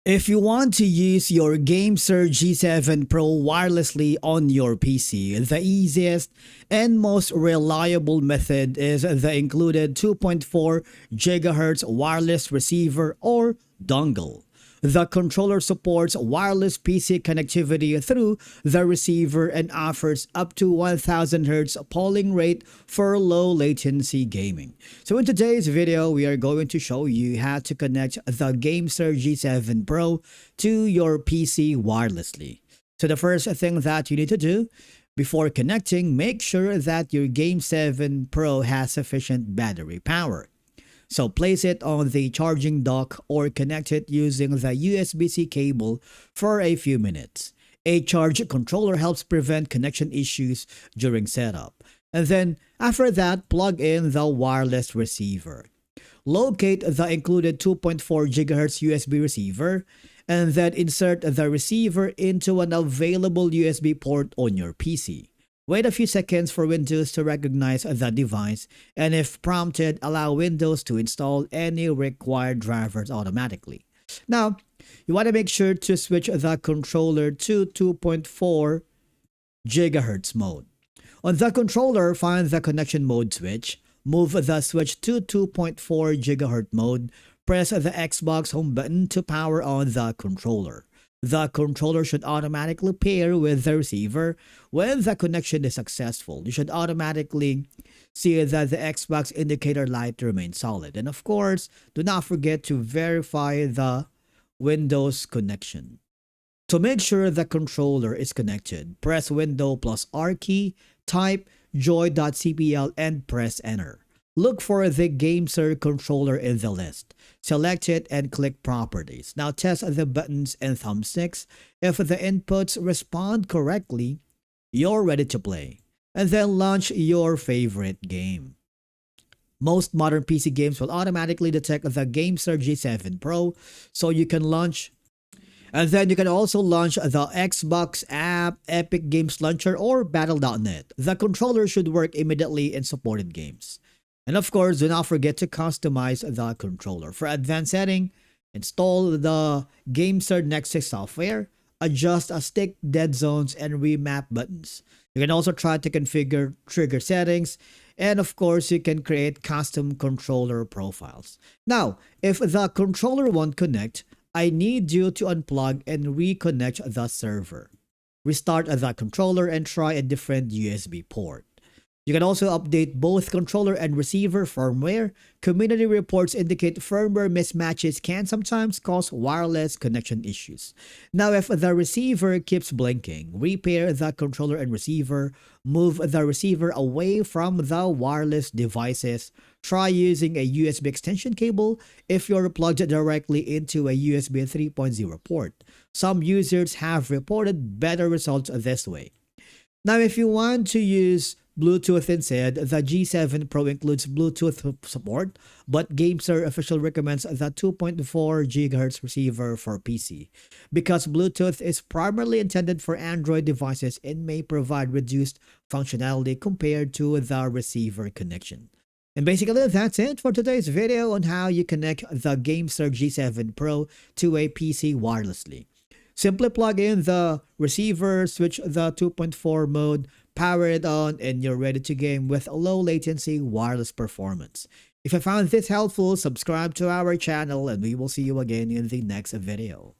If you want to use your GameSir G7 Pro wirelessly on your PC, the easiest and most reliable method is the included 2.4 GHz wireless receiver or dongle. The controller supports wireless PC connectivity through the receiver and offers up to 1000 Hz polling rate for low latency gaming. So in today's video, we are going to show you how to connect the GameSir G7 Pro to your PC wirelessly. So the first thing that you need to do before connecting, make sure that your Game7 Pro has sufficient battery power. So place it on the charging dock or connect it using the USB-C cable for a few minutes. A charge controller helps prevent connection issues during setup. And then after that, plug in the wireless receiver. Locate the included 2.4 GHz USB receiver and then insert the receiver into an available USB port on your PC. Wait a few seconds for Windows to recognize the device, and if prompted, allow Windows to install any required drivers automatically. Now, you want to make sure to switch the controller to 2.4 GHz mode. On the controller, find the connection mode switch, move the switch to 2.4 GHz mode, press the Xbox home button to power on the controller. The controller should automatically pair with the receiver when the connection is successful. You should automatically see that the Xbox indicator light remains solid. And of course, do not forget to verify the Windows connection. To make sure the controller is connected, press Windows plus R key, type joy.cpl and press enter. Look for the GameSir controller in the list. Select it and click Properties. Now test the buttons and thumbsticks. If the inputs respond correctly, you're ready to play. And then launch your favorite game. Most modern PC games will automatically detect the GameSir G7 Pro, so you can launch. And then you can also launch the Xbox app, Epic Games Launcher, or Battle.net. The controller should work immediately in supported games. And of course, do not forget to customize the controller. For advanced setting, install the GameSir Nexus software, adjust stick dead zones, and remap buttons. You can also try to configure trigger settings, and of course, you can create custom controller profiles. Now, if the controller won't connect, I need you to unplug and reconnect the server. Restart the controller and try a different USB port. You can also update both controller and receiver firmware. Community reports indicate firmware mismatches can sometimes cause wireless connection issues. Now, if the receiver keeps blinking, repair the controller and receiver. Move the receiver away from the wireless devices. Try using a USB extension cable if you're plugged directly into a USB 3.0 port. Some users have reported better results this way. Now, if you want to use Bluetooth instead, the G7 Pro includes Bluetooth support, but GameSir official recommends the 2.4 GHz receiver for PC. Because Bluetooth is primarily intended for Android devices, it may provide reduced functionality compared to the receiver connection. And basically, that's it for today's video on how you connect the GameSir G7 Pro to a PC wirelessly. Simply plug in the receiver, switch the 2.4 mode, power it on, and you're ready to game with low latency wireless performance. If you found this helpful, subscribe to our channel and we will see you again in the next video.